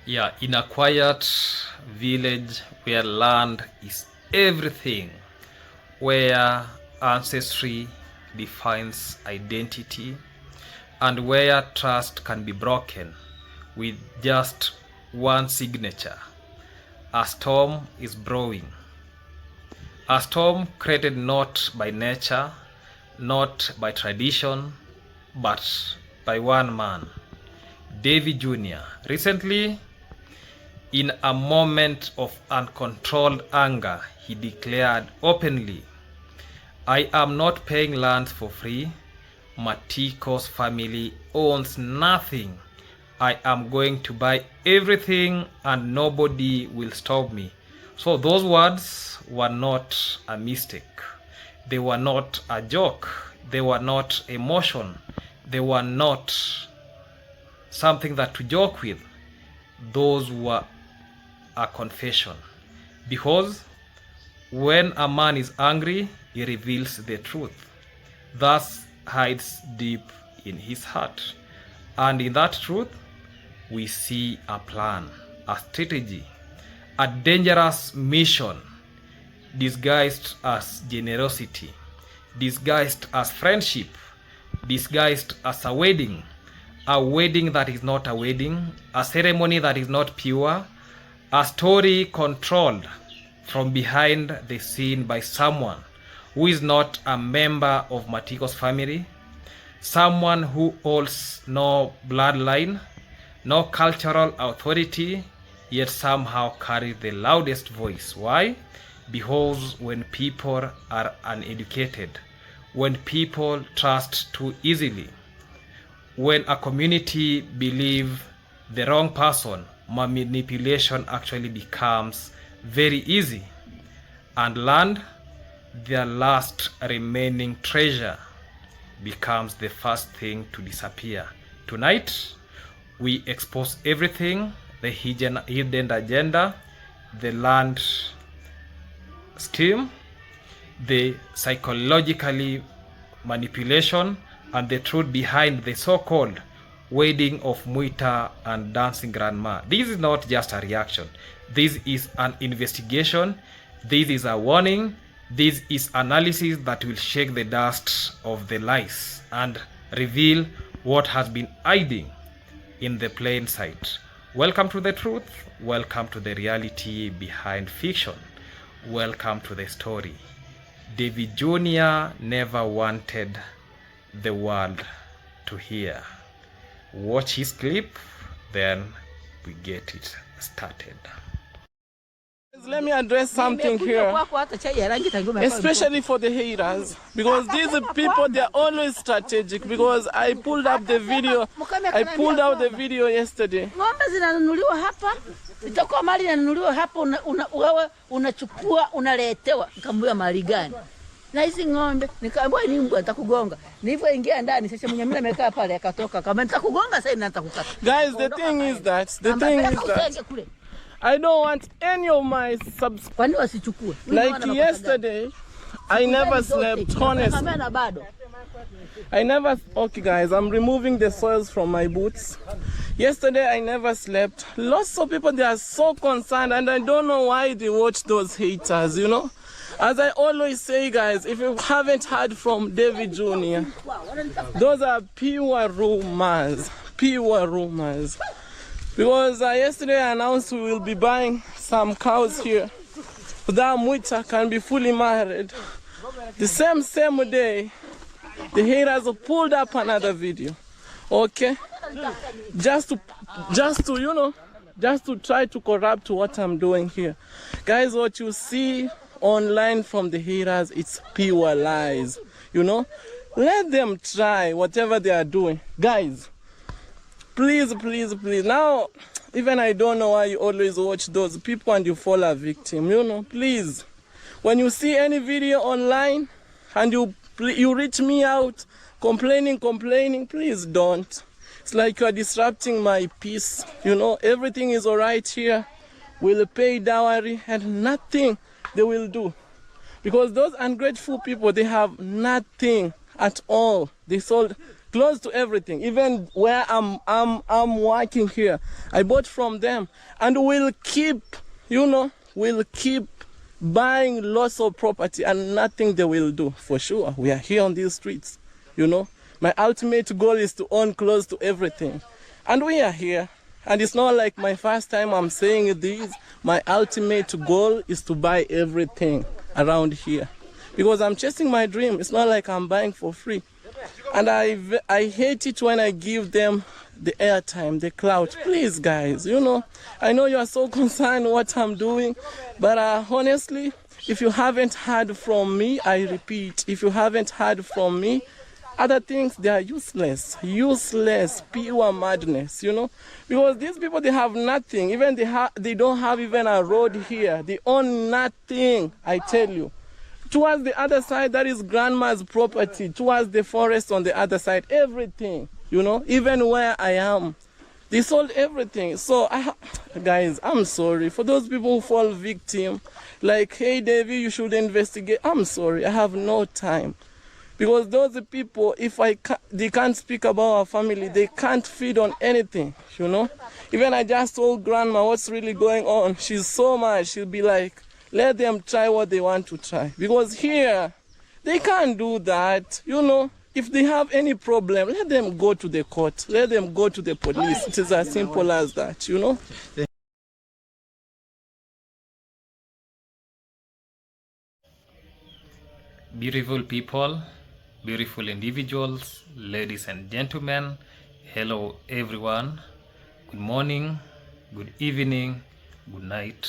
Yeah, in a quiet village where land is everything, where ancestry defines identity, and where trust can be broken with just one signature, a storm is brewing. A storm created not by nature, not by tradition, but by one man, Davy Jr. Recently, in a moment of uncontrolled anger, he declared openly, "I am not paying land for free. Matiko's family owns nothing. I am going to buy everything and nobody will stop me." So those words were not a mistake. They were not a joke. They were not emotion. They were not something that to joke with. Those were a confession. Because when a man is angry, he reveals the truth. Thus hides deep in his heart. And in that truth, we see a plan, a strategy, a dangerous mission, disguised as generosity, disguised as friendship, disguised as a wedding that is not a wedding, a ceremony that is not pure, a story controlled from behind the scene by someone who is not a member of Matiko's family, someone who holds no bloodline, no cultural authority, yet somehow carries the loudest voice. Why? Because when people are uneducated, when people trust too easily, when a community believes the wrong person, manipulation actually becomes very easy. And land, their last remaining treasure, becomes the first thing to disappear. Tonight, we expose everything, the hidden agenda, the land scheme, the psychologically manipulation, and the truth behind the so-called wedding of Mwita and dancing grandma. This is not just a reaction. This is an investigation. This is a warning. This is analysis that will shake the dust of the lies and reveal what has been hiding in the plain sight. Welcome to the truth. Welcome to the reality behind fiction. Welcome to the story. David Jr. never wanted the world to hear. Watch his clip, then we get it started. Let me address something here, especially for the haters, because these people, they're always strategic, because I pulled out the video yesterday. Ng'ombe zinanunuliwa hapa, itakuwa mali inanunuliwa hapa, wewe unachukua unaletewa, nikamwambia mali gani? Na hizi ng'ombe nikamwambia ni mbwa nitakugonga. Nilipoingia ndani sasa mnyamila amekaa pale akatoka kama nitakugonga sasa na nitakukata. Guys, the thing is that I don't want any of my subscribers. Like yesterday, I never slept, honestly. Okay guys, I'm removing the soils from my boots. Yesterday, I never slept. Lots of people, they are so concerned, and I don't know why they watch those haters, you know. As I always say, guys, if you haven't heard from David Jr., those are pure rumors. Pure rumors. Because yesterday I announced we will be buying some cows here so that Mwita can be fully married. The same day, the haters pulled up another video. Okay? Just to you know, just to try to corrupt what I'm doing here. Guys, what you see online from the haters, it's pure lies. You know? Let them try whatever they are doing. Guys, please, please, please. Now, even I don't know why you always watch those people and you fall a victim. You know, please. When you see any video online and you reach me out complaining, please don't. It's like you are disrupting my peace. You know, everything is all right here. We'll pay dowry and nothing they will do. Because those ungrateful people, they have nothing at all. They sold close to everything. Even where I'm working here, I bought from them, and we'll keep, we'll keep buying lots of property, and nothing they will do. For sure, we are here on these streets. My ultimate goal is to own close to everything, and we are here. And it's not like my first time I'm saying this. My ultimate goal is to buy everything around here, because I'm chasing my dream. It's not like I'm buying for free. And I hate it when I give them the airtime, the clout. Please, guys, I know you are so concerned what I'm doing, but honestly, if you haven't heard from me, I repeat, if you haven't heard from me, other things, they are useless, pure madness, because these people, they have nothing. Even they don't have even a road here. They own nothing, I tell you. Towards the other side, that is grandma's property. Towards the forest on the other side, everything, even where I am, they sold everything. So, guys, I'm sorry for those people who fall victim. Like, hey, Davey, you should investigate. I'm sorry, I have no time. Because those people, if they can't speak about our family, they can't feed on anything, Even I just told grandma what's really going on. She's so mad. She'll be like, let them try what they want to try. Because here, they can't do that, If they have any problem, let them go to the court. Let them go to the police. It is as simple as that, Beautiful people, beautiful individuals, ladies and gentlemen, hello everyone. Good morning, good evening, good night.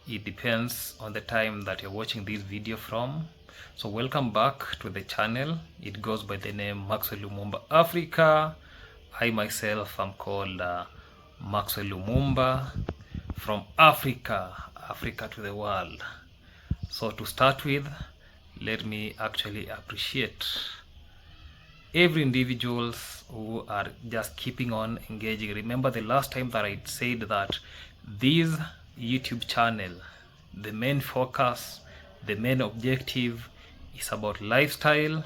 It depends on the time that you're watching this video from. So welcome back to the channel. It goes by the name Maxwell Lumumba Africa. I myself am called Maxwell Lumumba from Africa to the world. So to start with, let me actually appreciate every individuals who are just keeping on engaging. Remember the last time that I said that this YouTube channel, the main focus, the main objective is about lifestyle,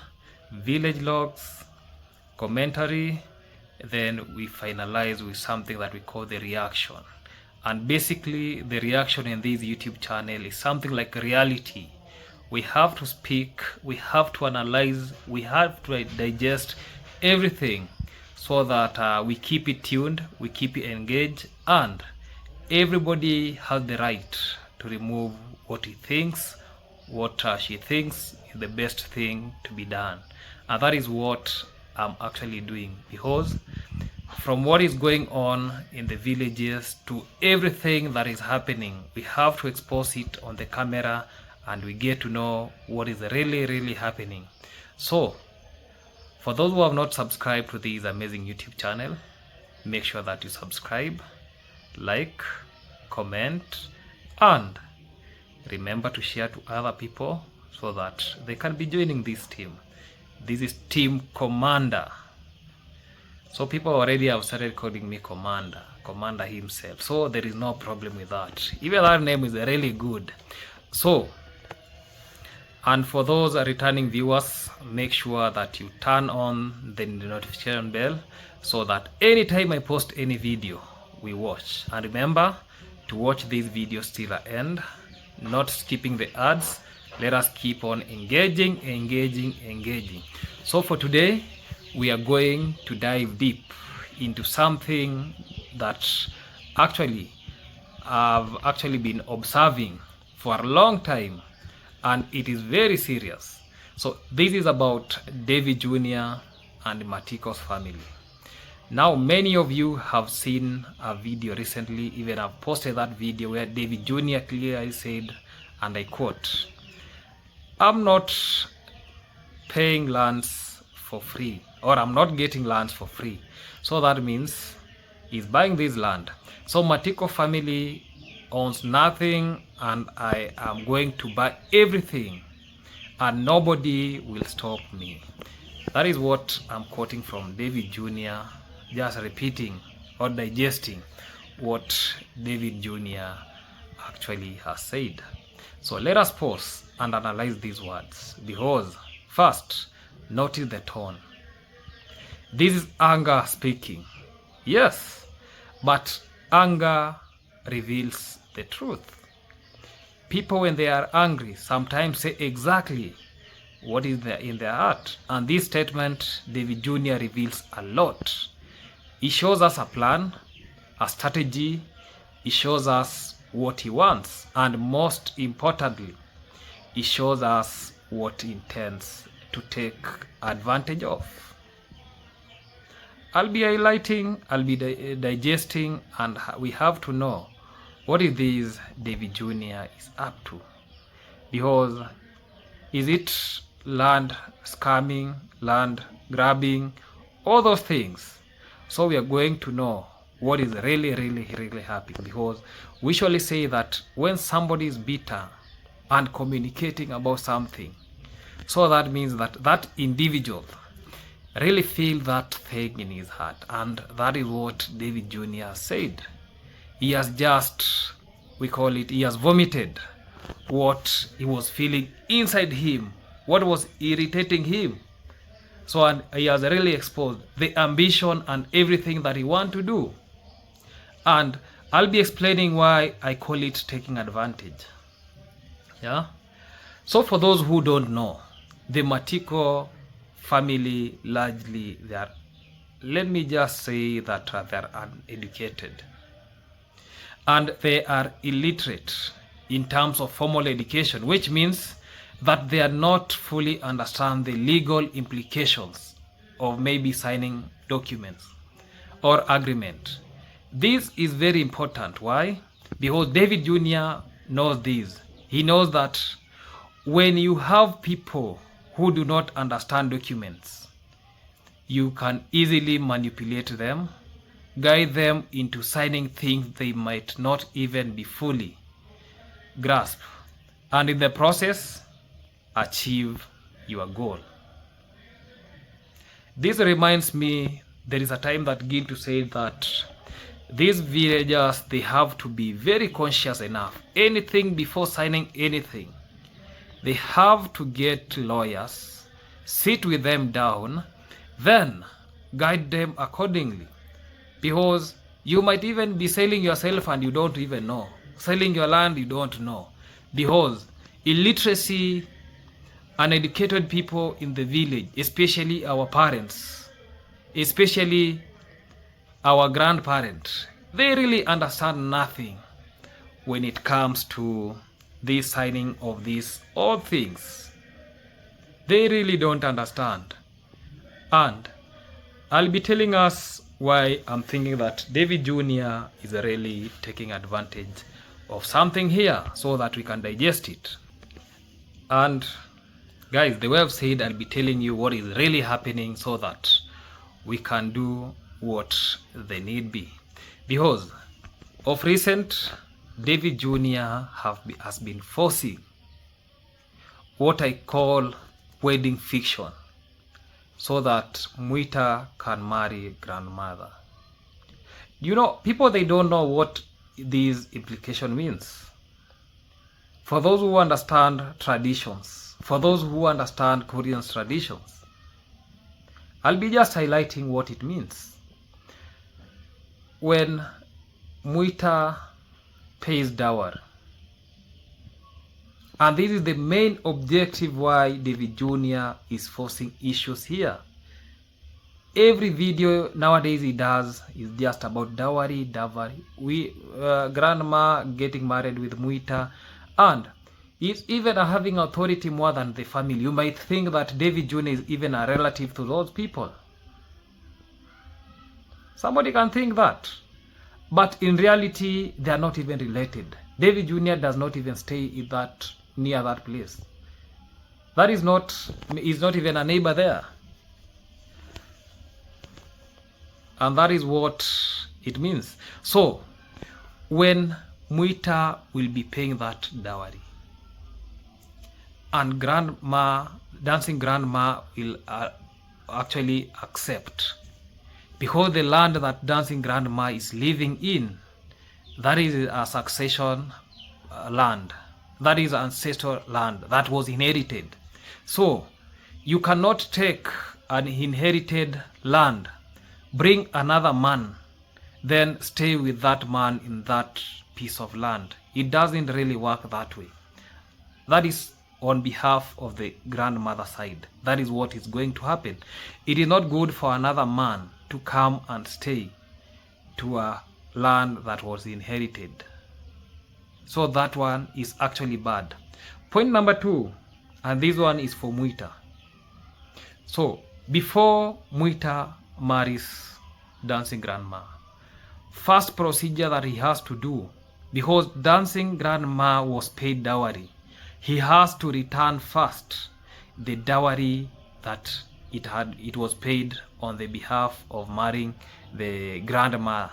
village logs, commentary, then we finalize with something that we call the reaction. And basically the reaction in this YouTube channel is something like reality. We have to speak, we have to analyze, we have to digest everything so that we keep it tuned, we keep it engaged, and everybody has the right to remove what he thinks, what she thinks is the best thing to be done. And that is what I'm actually doing, because from what is going on in the villages to everything that is happening, we have to expose it on the camera and we get to know what is really happening. So for those who have not subscribed to this amazing YouTube channel, make sure that you subscribe, like, comment, and remember to share to other people so that they can be joining this team. This is Team Commander. So people already have started calling me Commander himself. So there is no problem with that. Even that name is really good. So, and for those returning viewers, make sure that you turn on the notification bell so that anytime I post any video, we watch. And remember to watch this video till the end, not skipping the ads. Let us keep on engaging. So for today, we are going to dive deep into something that actually I've actually been observing for a long time, and it is very serious. So this is about David Jr. and Matiko's family. Now many of you have seen a video recently, even I've posted that video where David Jr. clearly said, and I quote, "I'm not paying lands for free, or I'm not getting lands for free." So that means he's buying this land. So Matiko family owns nothing, and I am going to buy everything, and nobody will stop me. That is what I'm quoting from David Jr., just repeating or digesting what David Jr. actually has said. So let us pause and analyze these words, because first, notice the tone. This is anger speaking. Yes, but anger reveals the truth. People, when they are angry, sometimes say exactly what is there in their heart. And this statement, David Jr. reveals a lot. He shows us a plan, a strategy. He shows us what he wants. And most importantly, he shows us what he intends to take advantage of. I'll be highlighting, I'll be digesting, and we have to know what is this David Jr. is up to. Because is it land scamming, land grabbing, all those things? So we are going to know what is really happening, because we usually say that when somebody is bitter and communicating about something, so that means that that individual really feel that thing in his heart. And that is what David Jr. said. He has just, we call it, he has vomited what he was feeling inside him, what was irritating him. So, and he has really exposed the ambition and everything that he want to do. And I'll be explaining why I call it taking advantage. Yeah. So for those who don't know, the Matiko family largely, they are, let me just say that they are uneducated. And they are illiterate in terms of formal education, which means that they are not fully understand the legal implications of maybe signing documents or agreement. This is very important. Why? Because David Jr. knows this. He knows that when you have people who do not understand documents, you can easily manipulate them, guide them into signing things they might not even be fully grasp, and in the process achieve your goal. This reminds me, there is a time that Gintu said that these villagers, they have to be very conscious enough. Anything before signing anything, they have to get lawyers, sit with them down, then guide them accordingly. Because you might even be selling yourself and you don't even know. Selling your land, you don't know. Because illiteracy, uneducated people in the village, especially our parents, especially our grandparents, they really understand nothing when it comes to the signing of these all things. They really don't understand. And I'll be telling us why I'm thinking that David Jr. is really taking advantage of something here so that we can digest it. And guys, the way I've said, I'll be telling you what is really happening so that we can do what they need be. Because of recent, David Jr. has been forcing what I call wedding fiction so that Mwita can marry grandmother. You know, people, they don't know what this implication means. For those who understand traditions, for those who understand Korean traditions, I'll be just highlighting what it means. When Mwita pays dowry, and this is the main objective why David Jr. is forcing issues here. Every video nowadays he does is just about dowry. Grandma getting married with Mwita, and he's even having authority more than the family. You might think that David Jr. is even a relative to those people. Somebody can think that. But in reality, they are not even related. David Jr. does not even stay in that, near that place. That is not, he's not even a neighbor there. And that is what it means. So, when Mwita will be paying that dowry, and grandma, dancing grandma will actually accept, because the land that dancing grandma is living in, that is a succession land, that is ancestral land that was inherited. So you cannot take an inherited land, bring another man, then stay with that man in that piece of land. It doesn't really work that way. That is on behalf of the grandmother side. That is what is going to happen. It is not good for another man to come and stay to a land that was inherited. So that one is actually bad. Point number 2, and this one is for Mwita. So before Mwita marries dancing grandma, first procedure that he has to do, because dancing grandma was paid dowry, he has to return first the dowry that it was paid on the behalf of marrying the grandma,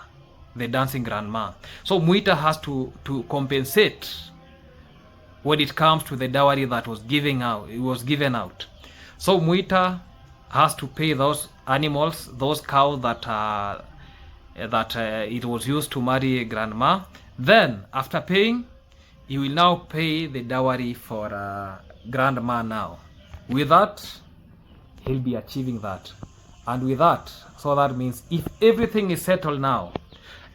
the dancing grandma. So Mwita has to compensate when it comes to the dowry that was given out. So Mwita has to pay those animals, those cows that it was used to marry grandma. Then after paying, he will now pay the dowry for grandma now. With that, he'll be achieving that. And with that, so that means if everything is settled now,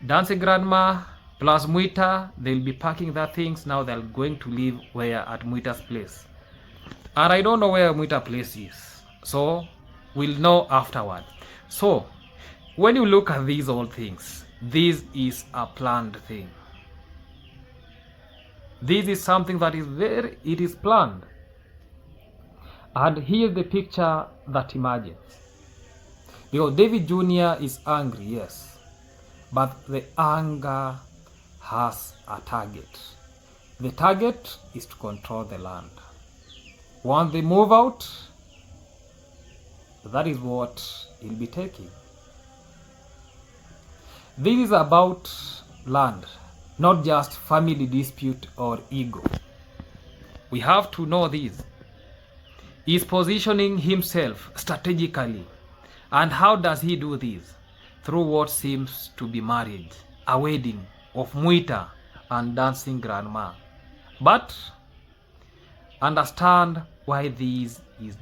dancing grandma plus Mwita, they'll be packing their things. Now they're going to live where? At Mwita's place. And I don't know where Mwita's place is. So we'll know afterward. So when you look at these all things, this is a planned thing. This is something that it is planned. And here's the picture that emerges. Because David Jr. is angry, yes, but the anger has a target. The target is to control the land. Once they move out, that is what he'll be taking. This is about land, not just family dispute or ego. We have to know this. He is positioning himself strategically. And how does he do this? Through what seems to be marriage, a wedding of Mwita and dancing grandma. But understand why this is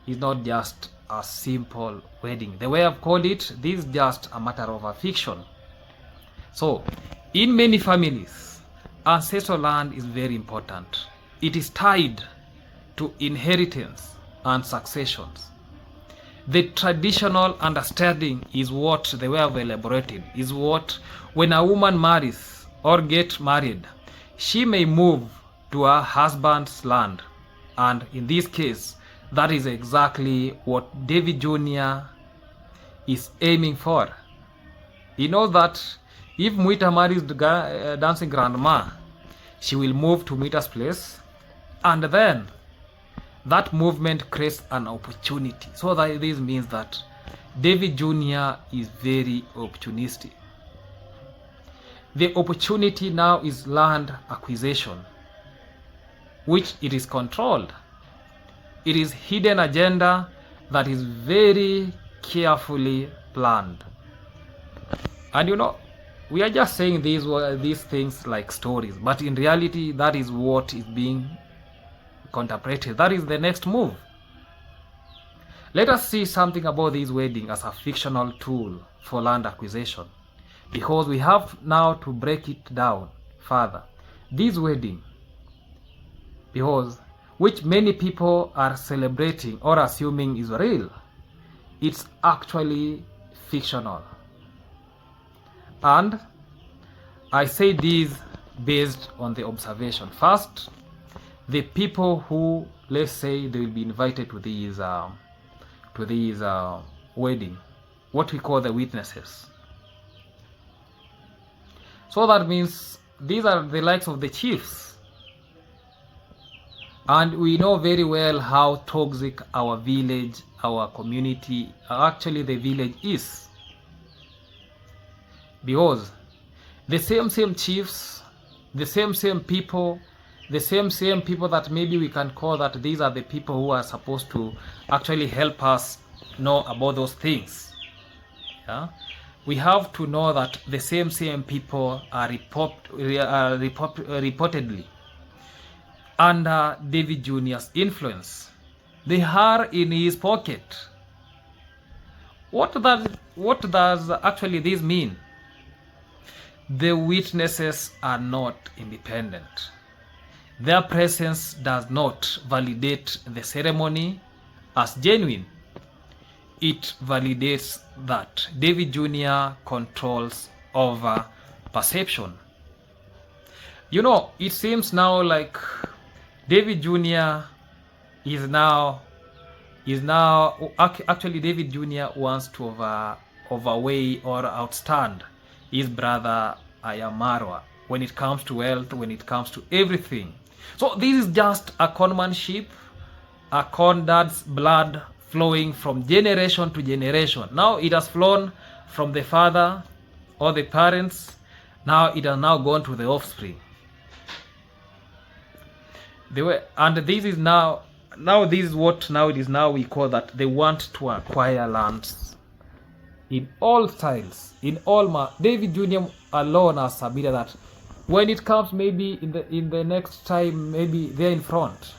not just a simple wedding. The way I've called it, this is just a matter of a fiction. So, in many families, ancestral land is very important. It is tied to inheritance and successions. The traditional understanding is what the way I've elaborated is what when a woman marries or gets married, she may move to her husband's land. And in this case, that is exactly what David Jr. is aiming for. He knows that if Mwita marries the dancing grandma, she will move to Mwita's place, and then that movement creates an opportunity. So that this means that David Jr. is very opportunistic. The opportunity now is land acquisition, which it is controlled. It is hidden agenda that is very carefully planned. And you know, we are just saying these things like stories, but in reality, that is what is being contemplated. That is the next move. Let us see something about this wedding as a fictional tool for land acquisition, because we have now to break it down further. This wedding, because which many people are celebrating or assuming is real, it's actually fictional. And I say this based on the observation. First, the people who, let's say, they will be invited to these wedding, what we call the witnesses. So that means these are the likes of the chiefs. And we know very well how toxic our village, our community, actually the village is. Because the same chiefs, the same people, the same people that maybe we can call that these are the people who are supposed to actually help us know about those things. Yeah? We have to know that the same people are reportedly under David Jr.'s influence. They are in his pocket. What does actually this mean? The witnesses are not independent. Their presence does not validate the ceremony as genuine. It validates that David Jr. controls over perception. You know, it seems now like David Jr. is now actually David Jr. wants to overweigh or outstand his brother Ayamarwa when it comes to wealth, when it comes to everything. So this is just a conmanship, a con dad's blood flowing from generation to generation. Now it has flown from the father or the parents. Now it has now gone to the offspring. And this is now this is what now it is now we call that they want to acquire lands in all styles, in all David Jr. alone has submitted that when it comes maybe in the next time, maybe there in front,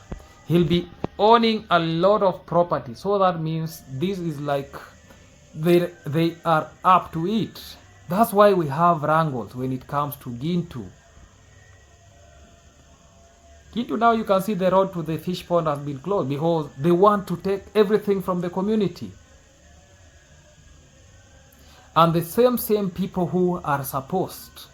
he'll be owning a lot of property. So that means this is like they are up to it. That's why we have wrangles when it comes to Gintu. Gintu, now you can see the road to the fish pond has been closed because they want to take everything from the community. And the same people who are supposed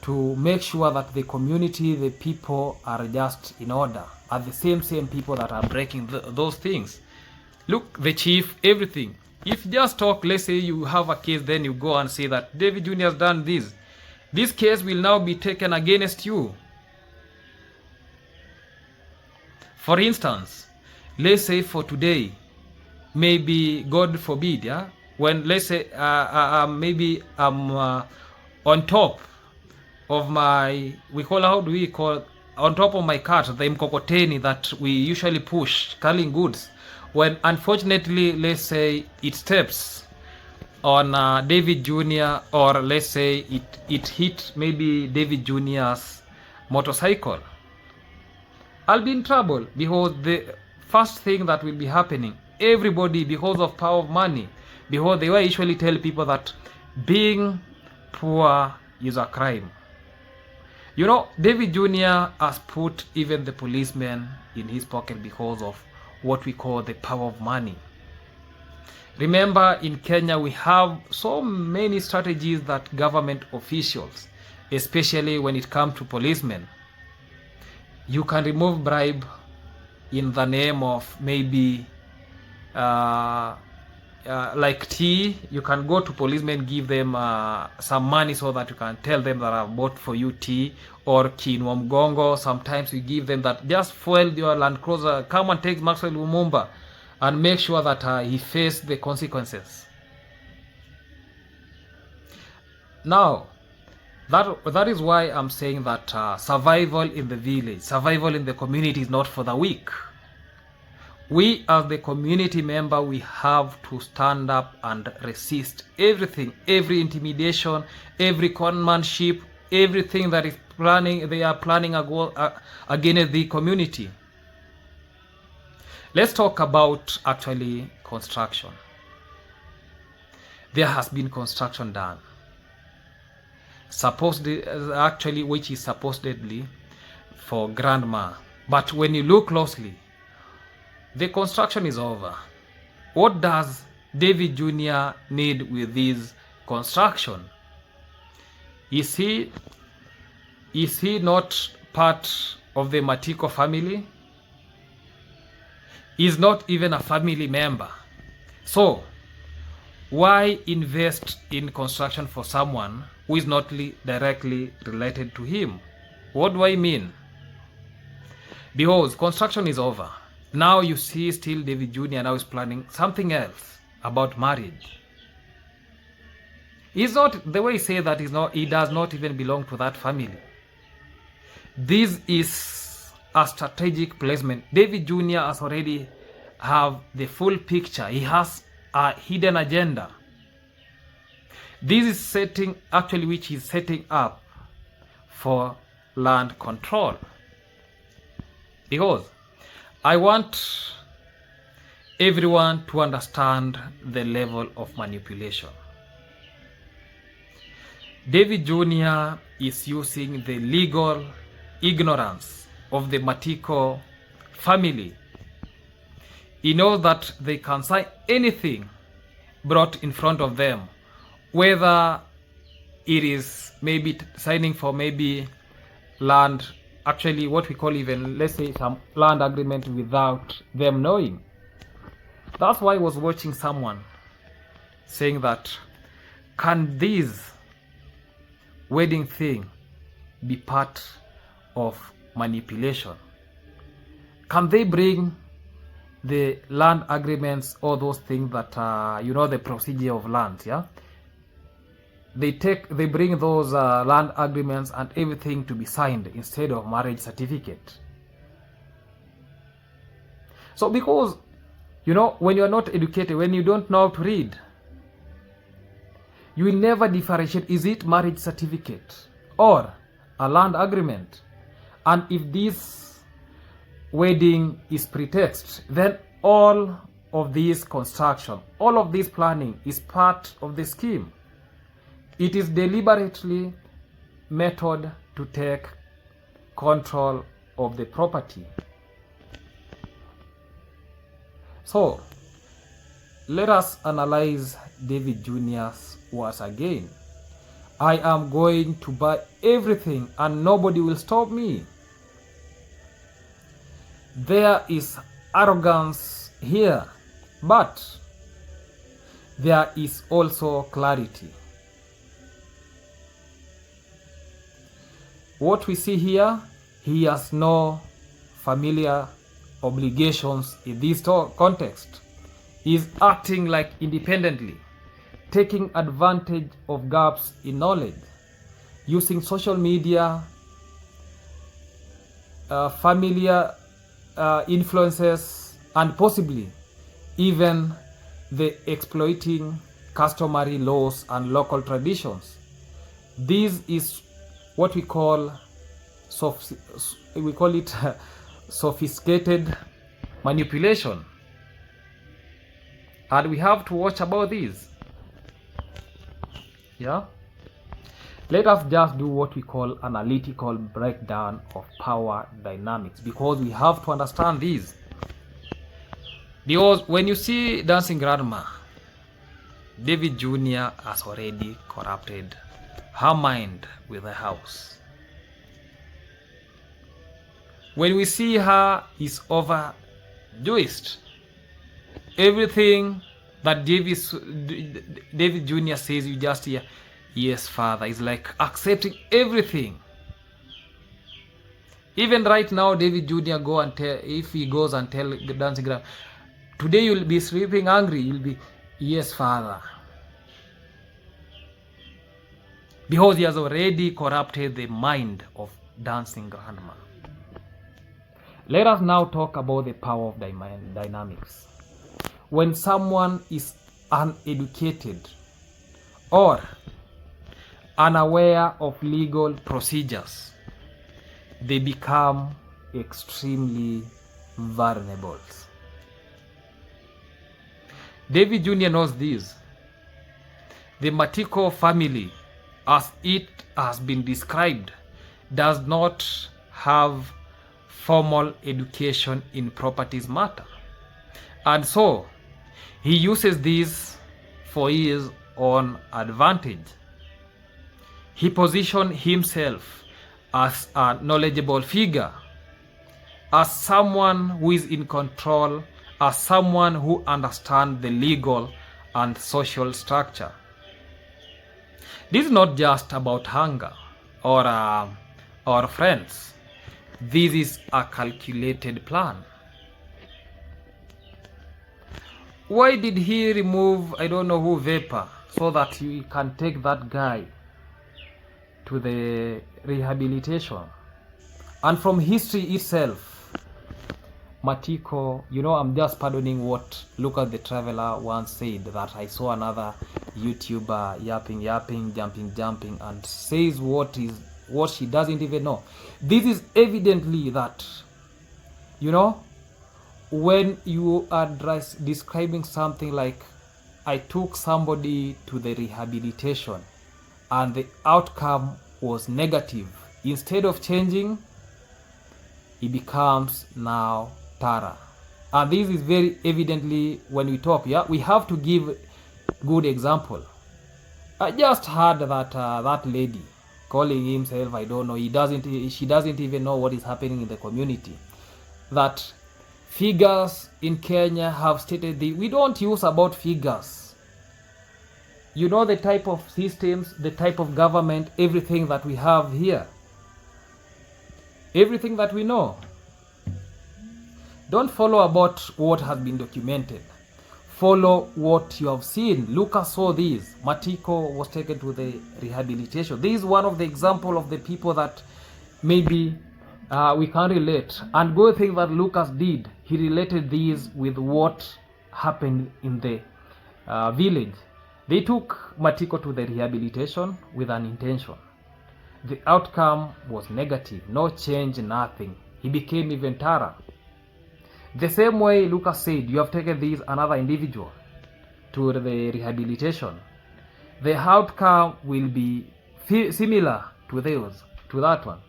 to make sure that the community, the people are just in order, are the same people that are breaking those things. Look, the chief, everything. If you just talk, let's say you have a case, then you go and say that David Jr. has done this. This case will now be taken against you. For instance, let's say for today, maybe God forbid, yeah, when let's say maybe I'm on top of my, how do we call, on top of my cart, the mkokoteni that we usually push carrying goods, when unfortunately let's say it steps on David Jr. or let's say it hit maybe David Jr.'s motorcycle, I'll be in trouble because the first thing that will be happening, everybody, because of power of money, because they will usually tell people that being poor is a crime. You know, David Jr. has put even the policemen in his pocket because of what we call the power of money. Remember, in Kenya, we have so many strategies that government officials, especially when it comes to policemen, you can remove bribe in the name of maybe like tea. You can go to policemen, give them some money so that you can tell them that I've bought for you tea, or kinwa mgongo. Sometimes we give them that just fuel your Land Cruiser, come and take Maxwell Lumumba and make sure that he faces the consequences. Now, that is why I'm saying that survival in the village, survival in the community is not for the weak. We as the community member, we have to stand up and resist everything, every intimidation, every conmanship, everything that is they are planning against the community. Let's talk about actually construction. There has been construction done, actually, which is supposedly for grandma. But when you look closely, the construction is over. What does David Jr. need with this construction? Is he not part of the Matiko family? He's not even a family member. So why invest in construction for someone who is not directly related to him? What do I mean? Because construction is over. Now you see still David Jr. now is planning something else about marriage. He's not, the way he say that he does not even belong to that family. This is a strategic placement. David Jr. has already have the full picture. He has a hidden agenda. This is setting, actually, which is setting up for land control. Because I want everyone to understand the level of manipulation. David Jr. is using the legal ignorance of the Matiko family. He knows that they can sign anything brought in front of them, whether it is maybe signing for maybe land, actually what we call even, let's say, some land agreement without them knowing. That's why I was watching someone saying that, can this wedding thing be part of manipulation? Can they bring the land agreements, all those things that you know, the procedure of land, yeah, they bring those land agreements and everything to be signed instead of marriage certificate? So because, you know, when you are not educated, when you don't know how to read, you will never differentiate, is it marriage certificate or a land agreement? And if this wedding is pretext, then all of this construction, all of this planning is part of the scheme. It is deliberately method to take control of the property. So let us analyze David Jr.'s words again. I am going to buy everything and nobody will stop me. There is arrogance here, but there is also clarity. What we see here, he has no familiar obligations in this context. He is acting like independently, taking advantage of gaps in knowledge, using social media, familiar influences, and possibly even the exploiting customary laws and local traditions. This is what we call sophisticated manipulation, and we have to watch about this. Yeah, let us just do what we call analytical breakdown of power dynamics, because we have to understand this. Because when you see Dancing Grandma, David Jr. has already corrupted her mind with the house. When we see her is overjoyed, everything that David Jr. says, you just hear, yes, Father. Is like accepting everything. Even right now, David Jr. go and tell, if he goes and tell Dancing Grandma, today you'll be sleeping angry, you'll be, yes, Father. Because he has already corrupted the mind of Dancing Grandma. Let us now talk about the power of dynamics. When someone is uneducated or unaware of legal procedures, they become extremely vulnerable. David Jr. knows this. The Matiko family, as it has been described, does not have formal education in properties matter. And so, he uses this for his own advantage. He positions himself as a knowledgeable figure, as someone who is in control, as someone who understands the legal and social structure. This is not just about hunger or friends. This is a calculated plan. Why did he remove, I don't know who, Vapor, so that he can take that guy to the rehabilitation? And from history itself, Matiko, you know, I'm just pardoning what Lucas the Traveler once said, that I saw another YouTuber yapping, jumping, and says what she doesn't even know. This is evidently that, you know, when you are describing something like, I took somebody to the rehabilitation and the outcome was negative, instead of changing, it becomes now terror. And this is very evidently when we talk, we have to give good example. I just heard that that lady calling himself, I don't know, she doesn't even know what is happening in the community, that figures in Kenya have stated we don't use about figures. You know the type of systems, the type of government, everything that we have here, everything that we know. Don't follow about what has been documented. Follow what you have seen. Lucas saw this. Matiko was taken to the rehabilitation. This is one of the example of the people that maybe we can relate. And good thing that Lucas did, he related these with what happened in the village. They took Matiko to the rehabilitation with an intention. The outcome was negative, no change, nothing. He became even terror. The same way Lucas said, you have taken this another individual to the rehabilitation. The outcome will be similar to that one.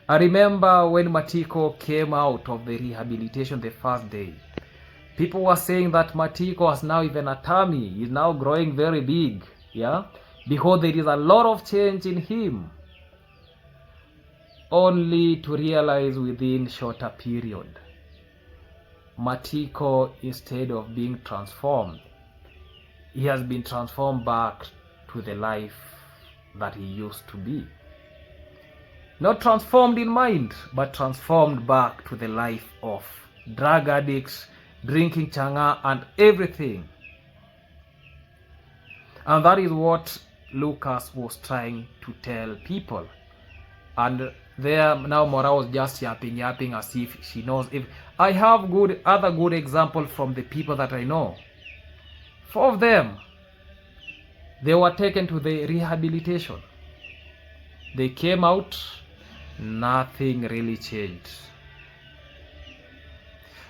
I remember when Matiko came out of the rehabilitation the first day, people were saying that Matiko has now even a tummy, he's now growing very big, because there is a lot of change in him. Only to realize within shorter period, Matiko, instead of being transformed, he has been transformed back to the life that he used to be. Not transformed in mind, but transformed back to the life of drug addicts, drinking changa and everything. And that is what Lucas was trying to tell people. And there now Mora was just yapping as if she knows. If I have other good examples from the people that I know. 4 of them, they were taken to the rehabilitation. They came out, nothing really changed.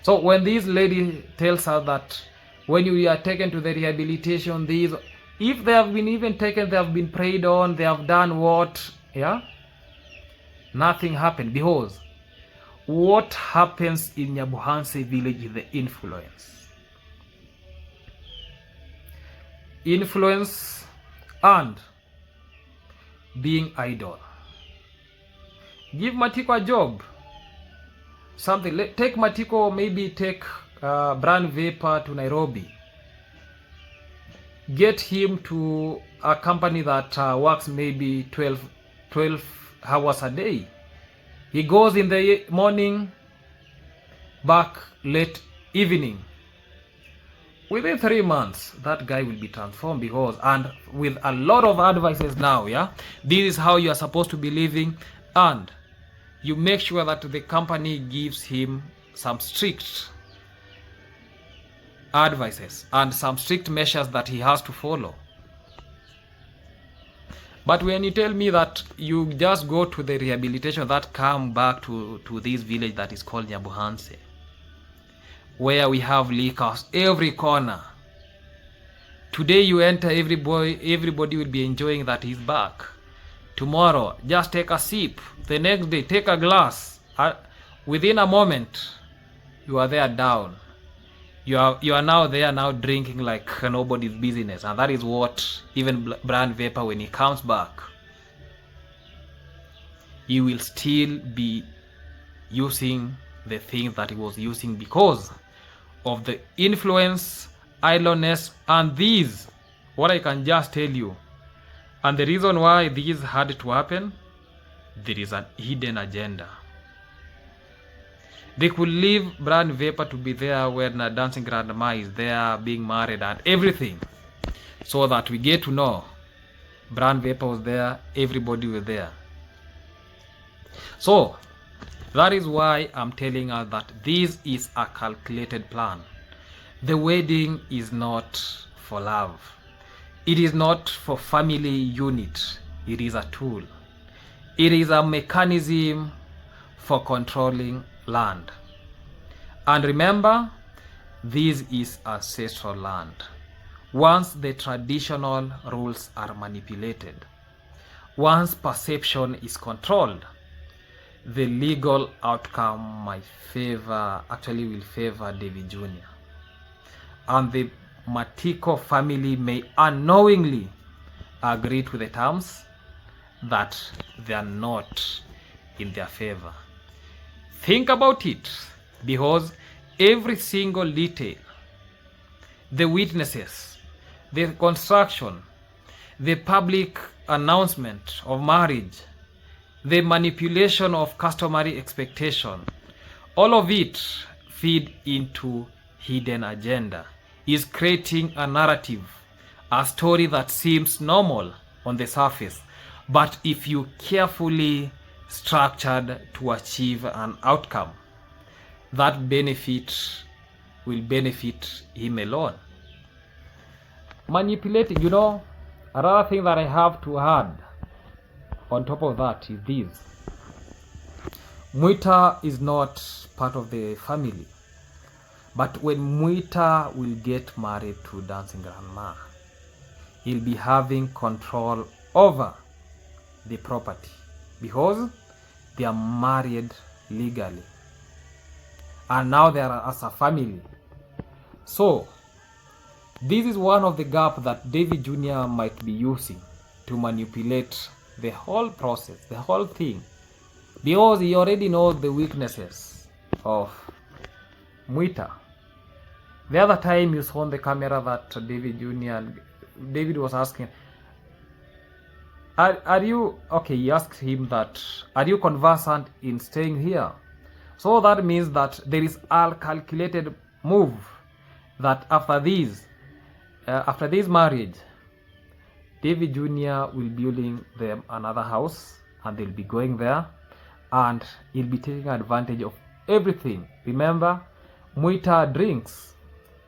So when this lady tells us that when you are taken to the rehabilitation, if they have been even taken, they have been preyed on, they have done what, nothing happened, because what happens in Nyabuhanse village is the influence. Influence and being idle. Give Matiko a job. Something. Take Matiko, maybe take Brand Vapor to Nairobi. Get him to a company that works maybe 12 hours a day. He goes in the morning, back late evening. Within 3 months, that guy will be transformed, because, and with a lot of advices now, this is how you are supposed to be living, and you make sure that the company gives him some strict advices and some strict measures that he has to follow. But when you tell me that you just go to the rehabilitation, that come back to this village that is called Nyabuhanse, where we have liquors every corner. Today you enter, everybody will be enjoying that he's back. Tomorrow, just take a sip. The next day, take a glass. Within a moment, you are there down. You are now there now drinking like nobody's business. And that is what even Brand Vapor, when he comes back, he will still be using the things that he was using because of the influence, idleness, and these, what I can just tell you. And the reason why these had to happen, there is a hidden agenda. They could leave Brand Vapor to be there when a dancing grandma is there, being married and everything, so that we get to know Brand Vapor was there, everybody was there. So that is why I'm telling us that this is a calculated plan. The wedding is not for love. It is not for family unit. It is a tool. It is a mechanism for controlling land. And remember, this is ancestral land. Once the traditional rules are manipulated, once perception is controlled, the legal outcome will favor David Jr. And the Matiko family may unknowingly agree to the terms that they are not in their favor. Think about it, because every single detail, the witnesses, the construction, the public announcement of marriage, the manipulation of customary expectation, all of it feed into hidden agenda, is creating a narrative, a story that seems normal on the surface, but if you carefully structured to achieve an outcome, that benefit will benefit him alone. Manipulating, another thing that I have to add on top of that is this. Mwita is not part of the family, but when Mwita will get married to Dancing Grandma, he'll be having control over the property because they are married legally and now they are as a family. So this is one of the gaps that David Jr. might be using to manipulate the whole process, the whole thing, because he already knows the weaknesses of Mwita. The other time you saw on the camera that David was asking, are you, okay, he asked him that, are you conversant in staying here? So that means that there is a calculated move that after this marriage, David Jr. will be building them another house and they'll be going there and he'll be taking advantage of everything. Remember, Mwita drinks.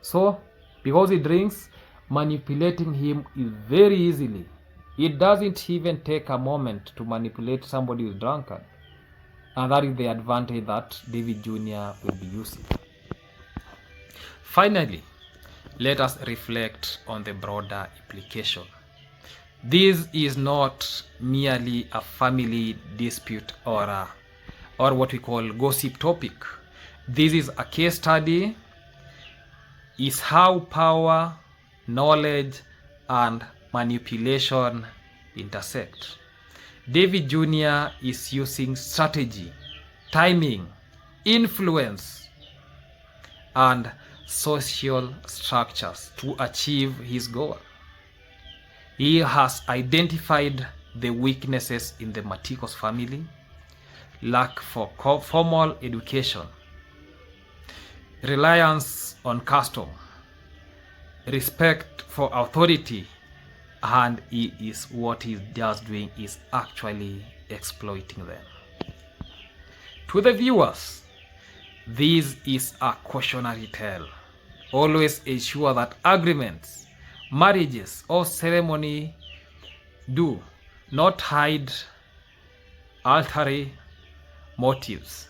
So because he drinks, manipulating him is very easily. It doesn't even take a moment to manipulate somebody who is drunkard. And that is the advantage that David Jr. will be using. Finally, let us reflect on the broader implication. This is not merely a family dispute or what we call gossip topic. This is a case study, is how power, knowledge, and manipulation intersect. David Jr. is using strategy, timing, influence, and social structures to achieve his goal. He has identified the weaknesses in the Matikos family: lack for formal education, reliance on custom, respect for authority, and what he's just doing is actually exploiting them. To the viewers, this is a cautionary tale. Always ensure that agreements, marriages, or ceremony do not hide ulterior motives.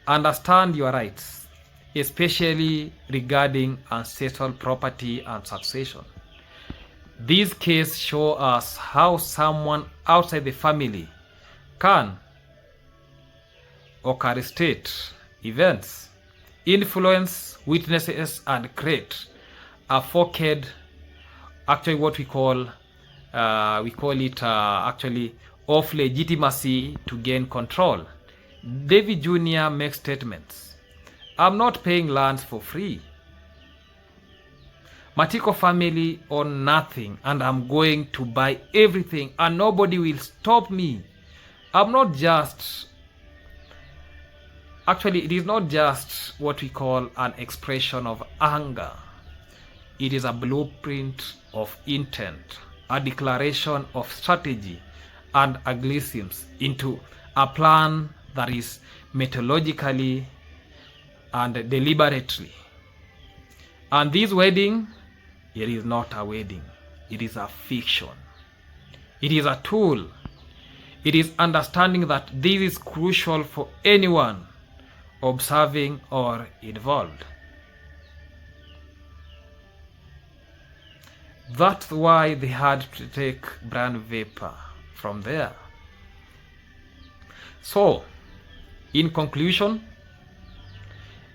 Understand your rights, especially regarding ancestral property and succession. These cases show us how someone outside the family can orchestrate events, influence witnesses, and create a forked, actually what we call it of legitimacy to gain control. David Jr. makes statements: I'm not paying lands for free. Matiko family own nothing and I'm going to buy everything and nobody will stop me. I'm not just, actually it is not just what we call an expression of anger. It is a blueprint of intent, a declaration of strategy and aggressiveness into a plan that is methodologically and deliberately. And this wedding, it is not a wedding. It is a fiction. It is a tool. It is understanding that this is crucial for anyone observing or involved. That's why they had to take brand vapor from there. So, in conclusion,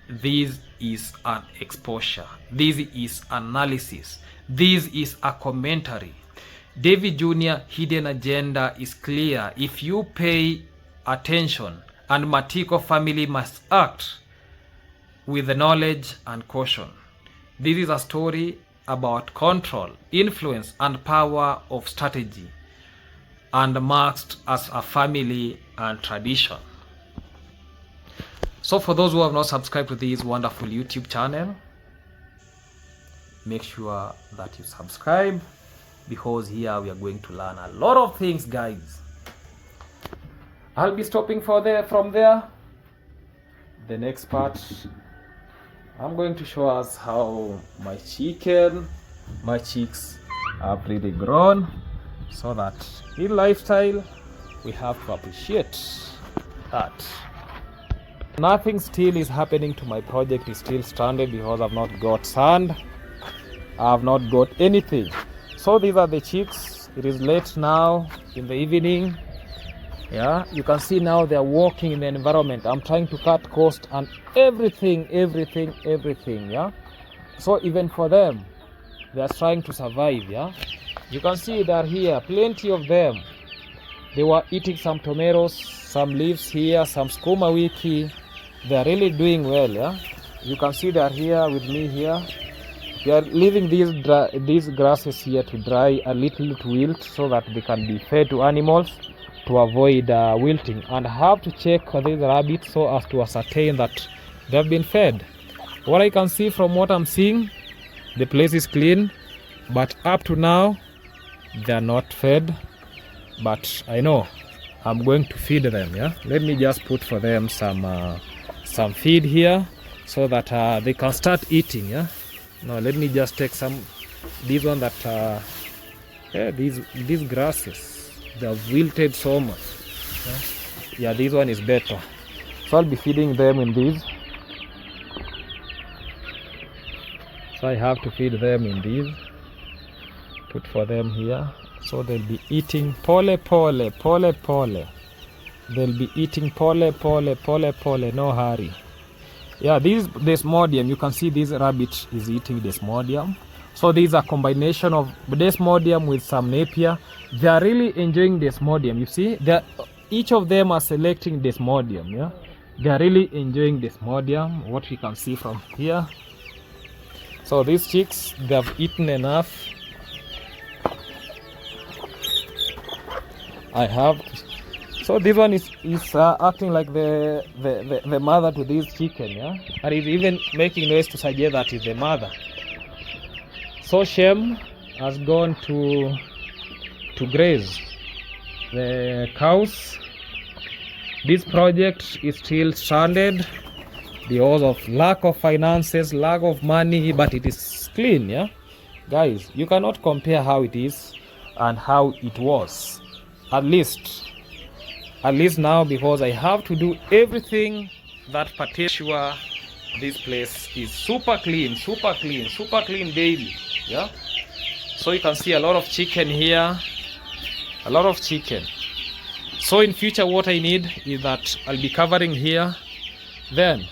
this is an exposure. This is analysis. This is a commentary. David Jr. hidden agenda is clear. If you pay attention, and Matiko family must act with knowledge and caution. This is a story about control, influence, and power of strategy, and marked as a family and tradition. So for those who have not subscribed to this wonderful YouTube channel, make sure that you subscribe, because here we are going to learn a lot of things, guys. I'll be stopping from there. The next part, I'm going to show us how my chicks have really grown, so that in lifestyle we have to appreciate that. Nothing still is happening to my project. Is still stranded because I've not got sand. I've not got anything. So these are the chicks. It is late now in the evening. Yeah, you can see now they're walking in the environment. I'm trying to cut cost and everything. Yeah, so even for them, they are trying to survive. Yeah, you can see they're here, plenty of them. They were eating some tomatoes, some leaves here, some skuma wiki. They're really doing well. Yeah, you can see they're here with me here. We are leaving these grasses here to dry a little to wilt, so that they can be fed to animals to avoid wilting. And I have to check these rabbits so as to ascertain that they have been fed. What I can see from what I'm seeing, the place is clean, but up to now they are not fed. But I know I'm going to feed them. Yeah, let me just put for them some feed here so that they can start eating. Yeah, now let me just take some, these one that these grasses, they have wilted so much. Yeah, this one is better, so I'll be feeding them in these. So I have to feed them in these, put for them here, so they'll be eating pole. They'll be eating pole, no hurry. Yeah, this desmodium, you can see this rabbit is eating desmodium. So these are combination of desmodium with some napier. They are really enjoying desmodium. You see, each of them are selecting desmodium. Yeah, they are really enjoying desmodium, what we can see from here. So these chicks, they have eaten enough. So this one is acting like the mother to this chicken. Yeah, and is even making noise to suggest that is the mother. So Shem has gone to graze the cows. This project is still stranded because of lack of finances, lack of money, but it is clean. Yeah, guys, you cannot compare how it is and how it was. At least now, because I have to do everything that particular. This place is super clean daily. Yeah, so you can see a lot of chicken here, a lot of chicken. So in future, what I need is that I'll be covering here, then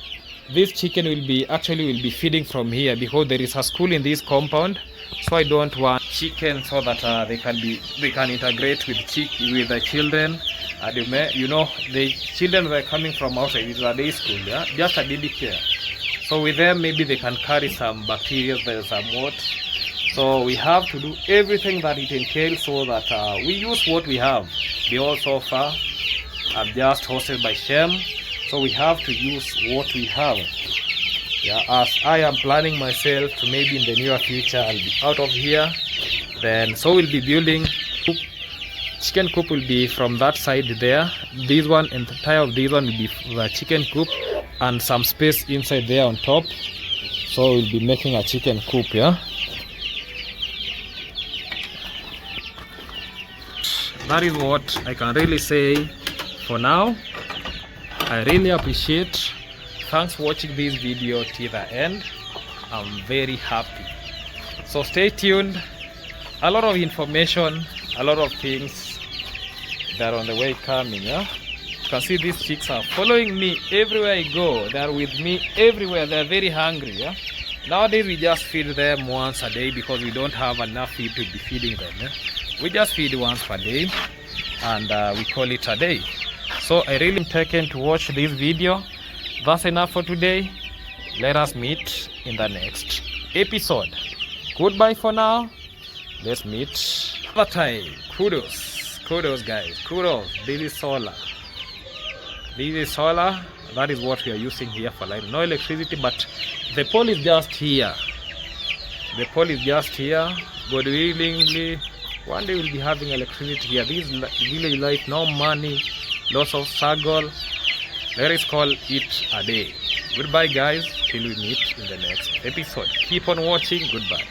this chicken will be feeding from here, because there is a school in this compound. So I don't want chicken so that they can integrate with the children. And you know, the children were coming from outside. It's a day school. Yeah, just a daycare. So with them, maybe they can carry some bacteria, somewhat. So we have to do everything that it entails, so that we use what we have. Because so far, I'm just hosted by Shem, so we have to use what we have. Yeah, as I am planning myself to maybe in the near future I'll be out of here. Then so we'll be building chicken coop will be from that side there. This one, entire of this one will be the chicken coop, and some space inside there on top. So we'll be making a chicken coop. Yeah, that is what I can really say for now. I really appreciate thanks for watching this video till the end. I'm very happy. So stay tuned. A lot of information, a lot of things that are on the way coming. Yeah, you can see these chicks are following me everywhere I go. They are with me everywhere. They are very hungry. Yeah, nowadays we just feed them once a day because we don't have enough feed to be feeding them. Yeah? We just feed once per day, and we call it a day. So I really am taken to watch this video. That's enough for today. Let us meet in the next episode. Goodbye for now. Let's meet another time. Kudos guys, kudos. This is solar. That is what we are using here for light. No electricity, but the pole is just here. God willingly, one day we'll be having electricity here. This village life, no money, lots of struggle. Let us call it a day. Goodbye guys, till we meet in the next episode. Keep on watching. Goodbye.